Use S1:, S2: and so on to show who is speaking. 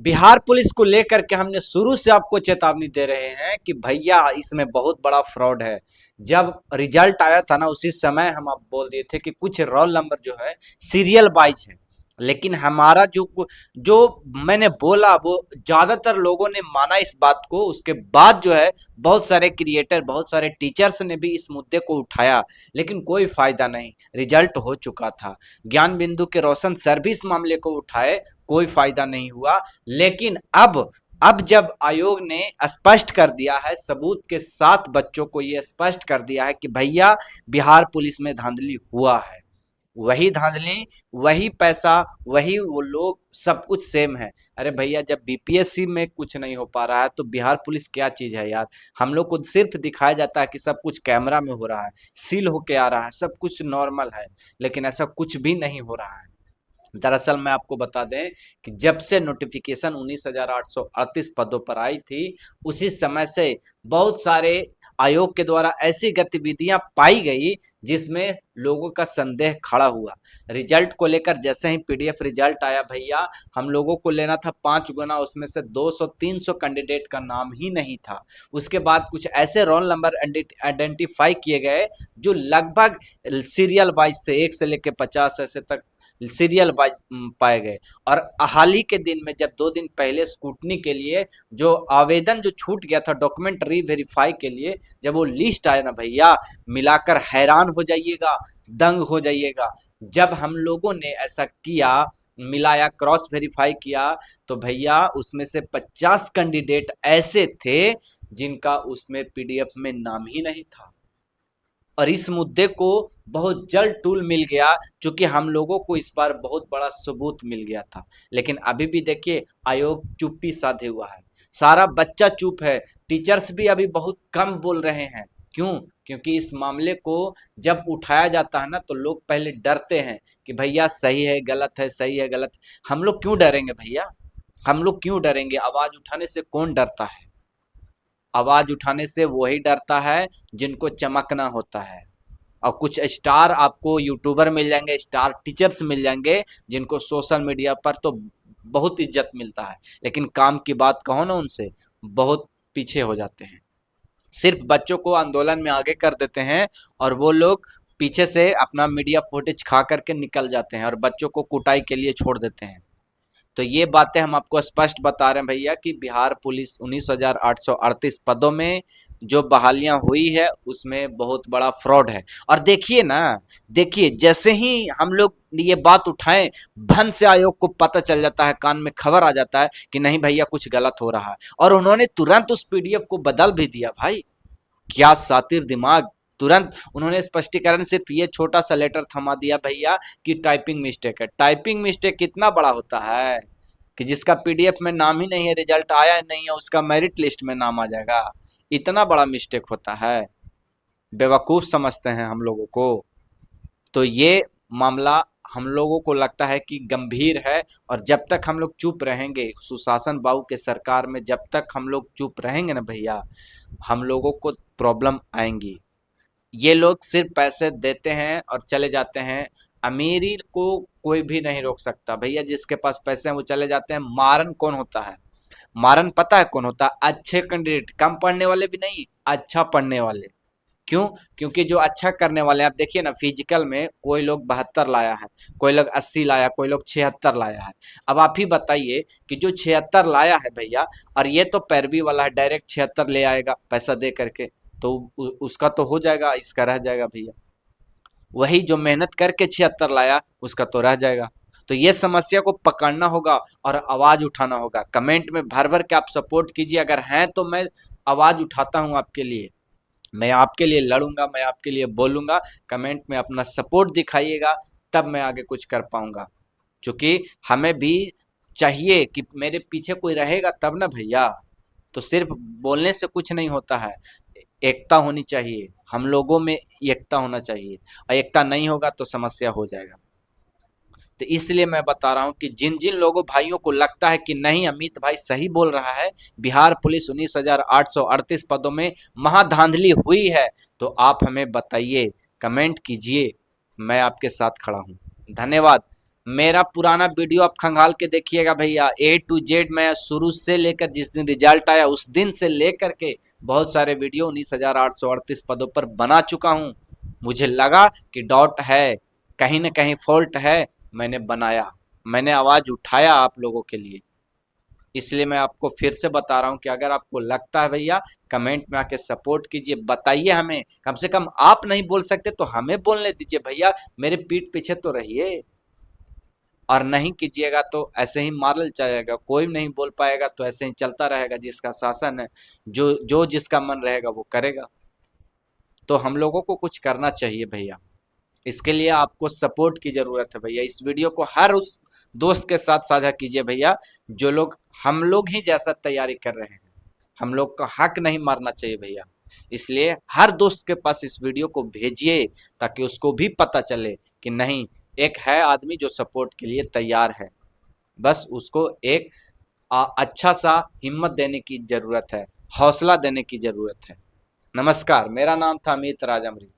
S1: Bihar police को लेकर के हमने शुरू से आपको चेतावनी दे रहे हैं कि भैया इसमें बहुत बड़ा फ्रॉड है। जब रिजल्ट आया था ना उसी समय हम आप बोल दिए थे कि कुछ रोल नंबर जो है सीरियल वाइज है, लेकिन हमारा जो जो मैंने बोला वो ज्यादातर लोगों ने माना इस बात को। उसके बाद जो है बहुत सारे क्रिएटर बहुत सारे टीचर्स ने भी इस मुद्दे को उठाया, लेकिन कोई फायदा नहीं। रिजल्ट हो चुका था। ज्ञान बिंदु के रोशन सर भी इस मामले को उठाए, कोई फायदा नहीं हुआ। लेकिन अब जब आयोग ने स्पष्ट कर दिया है, सबूत के साथ बच्चों को ये स्पष्ट कर दिया है कि भैया बिहार पुलिस में धांधली हुआ है, वही धांधली, वही पैसा, वही वो लोग, सब कुछ सेम है। अरे भैया जब बीपीएससी में कुछ नहीं हो पा रहा है तो बिहार पुलिस क्या चीज है यार। हम लोग को सिर्फ दिखाया जाता है कि सब कुछ कैमरा में हो रहा है, सील होके आ रहा है, सब कुछ नॉर्मल है, लेकिन ऐसा कुछ भी नहीं हो रहा है। दरअसल मैं आपको बता दें कि जब से नोटिफिकेशन 19,838 पदों पर आई थी, उसी समय से बहुत सारे आयोग के द्वारा ऐसी गतिविधियां पाई गई जिसमें लोगों का संदेह खड़ा हुआ। रिजल्ट को लेकर जैसे ही पीडीएफ रिजल्ट आया भैया, हम लोगों को लेना था 5 गुना, उसमें से 200-300 कैंडिडेट का नाम ही नहीं था। उसके बाद कुछ ऐसे रोल नंबर आइडेंटिफाई किए गए जो लगभग सीरियल वाइज थे, 1 से लेकर 50 ऐसे तक सीरियल वाइज पाए गए। और हाल ही के दिन में जब 2 दिन पहले स्कूटनी के लिए जो आवेदन जो छूट गया था डॉक्यूमेंट री वेरीफाई के लिए, जब वो लिस्ट आया ना भैया, मिलाकर हैरान हो जाइएगा, दंग हो जाइएगा। जब हम लोगों ने ऐसा किया, मिलाया, क्रॉस वेरीफाई किया, तो भैया उसमें से 50 कैंडिडेट ऐसे थे जिनका उसमें पीडीएफ में नाम ही नहीं था। और इस मुद्दे को बहुत जल्द टूल मिल गया, क्योंकि हम लोगों को इस बार बहुत बड़ा सबूत मिल गया था। लेकिन अभी भी देखिए आयोग चुप्पी साधे हुआ है, सारा बच्चा चुप है, टीचर्स भी अभी बहुत कम बोल रहे हैं। क्यों? क्योंकि इस मामले को जब उठाया जाता है ना तो लोग पहले डरते हैं कि भैया सही है गलत है, सही है गलत है। हम लोग क्यों डरेंगे भैया? हम लोग क्यों डरेंगे? आवाज उठाने से कौन डरता है? आवाज उठाने से वही डरता है जिनको चमकना होता है। और कुछ स्टार आपको यूट्यूबर मिल जाएंगे, स्टार टीचर्स मिल जाएंगे, जिनको सोशल मीडिया पर तो बहुत इज्जत मिलता है, लेकिन काम की बात कहो ना उनसे, बहुत पीछे हो जाते हैं। सिर्फ बच्चों को आंदोलन में आगे कर देते हैं और वो लोग पीछे से अपना मीडिया फुटेज खा करके निकल जाते हैं और बच्चों को कुटाई के लिए छोड़ देते हैं। तो ये बातें हम आपको स्पष्ट बता रहे हैं भैया कि बिहार पुलिस 19,838 पदों में जो बहालियां हुई है उसमें बहुत बड़ा फ्रॉड है। और देखिए ना, देखिए जैसे ही हम लोग ये बात उठाएं, भन से आयोग को पता चल जाता है, कान में खबर आ जाता है कि नहीं भैया कुछ गलत हो रहा है, और उन्होंने तुरंत उस पीडीएफ को बदल भी दिया। भाई क्या सातिर दिमाग! तुरंत उन्होंने स्पष्टीकरण सिर्फ ये छोटा सा लेटर थमा दिया भैया कि टाइपिंग मिस्टेक है। टाइपिंग मिस्टेक कितना बड़ा होता है कि जिसका पीडीएफ में नाम ही नहीं है, रिजल्ट आया नहीं है, उसका मेरिट लिस्ट में नाम आ जाएगा। इतना बड़ा मिस्टेक होता है? बेवकूफ समझते हैं हम लोगों को। तो ये मामला हम लोगों को लगता है कि गंभीर है, और जब तक हम लोग चुप रहेंगे, सुशासन बाबू के सरकार में जब तक हम लोग चुप रहेंगे ना भैया, हम लोगों को प्रॉब्लम आएंगी। ये लोग सिर्फ पैसे देते हैं और चले जाते हैं। अमीरी को कोई भी नहीं रोक सकता भैया, जिसके पास पैसे हैं वो चले जाते हैं। मारन कौन होता है? मारन पता है कौन होता है? अच्छे कैंडिडेट, कम पढ़ने वाले भी नहीं, अच्छा पढ़ने वाले। क्यों? क्योंकि जो अच्छा करने वाले हैं, आप देखिए ना, फिजिकल में कोई लोग 72 लाया है, कोई लोग 80 लाया, कोई लोग 76 लाया है। अब आप ही बताइए कि जो 76 लाया है भैया, और ये तो पैरवी वाला है, डायरेक्ट 76 ले आएगा पैसा दे करके, तो उसका तो हो जाएगा, इसका रह जाएगा भैया। वही जो मेहनत करके 76 लाया उसका तो रह जाएगा। तो ये समस्या को पकड़ना होगा और आवाज उठाना होगा। कमेंट में भर भर के आप सपोर्ट कीजिए, अगर हैं तो मैं आवाज उठाता हूं आपके लिए, मैं आपके लिए लड़ूंगा, मैं आपके लिए बोलूंगा। कमेंट में अपना सपोर्ट दिखाइएगा, तब मैं आगे कुछ कर पाऊंगा। क्योंकि हमें भी चाहिए कि मेरे पीछे कोई रहेगा तब ना भैया। तो सिर्फ बोलने से कुछ नहीं होता है, एकता होनी चाहिए, हम लोगों में एकता होना चाहिए, और एकता नहीं होगा तो समस्या हो जाएगा। तो इसलिए मैं बता रहा हूं कि जिन जिन लोगों भाइयों को लगता है कि नहीं अमित भाई सही बोल रहा है, बिहार पुलिस 19,838 पदों में महाधांधली हुई है, तो आप हमें बताइए, कमेंट कीजिए, मैं आपके साथ खड़ा हूं। धन्यवाद। मेरा पुराना वीडियो आप खंगाल के देखिएगा भैया, A to Z मैं शुरू से लेकर जिस दिन रिजल्ट आया उस दिन से लेकर के बहुत सारे वीडियो 19,838 पदों पर बना चुका हूं। मुझे लगा कि डाउट है, कहीं ना कहीं फॉल्ट है, मैंने बनाया, मैंने आवाज उठाया आप लोगों के लिए। इसलिए मैं आपको फिर से बता रहा हूं कि अगर आपको लगता है भैया, कमेंट में आके सपोर्ट कीजिए, बताइए हमें, कम से कम आप नहीं बोल सकते तो हमें बोलने दीजिए भैया, मेरे पीठ पीछे तो रहिए। और नहीं कीजिएगा तो ऐसे ही मारल जाएगा, कोई नहीं बोल पाएगा तो ऐसे ही चलता रहेगा, जिसका शासन है, जो जो जिसका मन रहेगा वो करेगा। तो हम लोगों को कुछ करना चाहिए भैया, इसके लिए आपको सपोर्ट की जरूरत है भैया। इस वीडियो को हर उस दोस्त के साथ साझा कीजिए भैया, जो लोग हम लोग ही जैसा तैयारी कर रहे हैं। हम लोग का हक नहीं मारना चाहिए भैया, इसलिए हर दोस्त के पास इस वीडियो को भेजिए, ताकि उसको भी पता चले कि नहीं, एक है आदमी जो सपोर्ट के लिए तैयार है। बस उसको एक अच्छा सा हिम्मत देने की जरूरत है, हौसला देने की जरूरत है। नमस्कार, मेरा नाम था अमित राजमरी।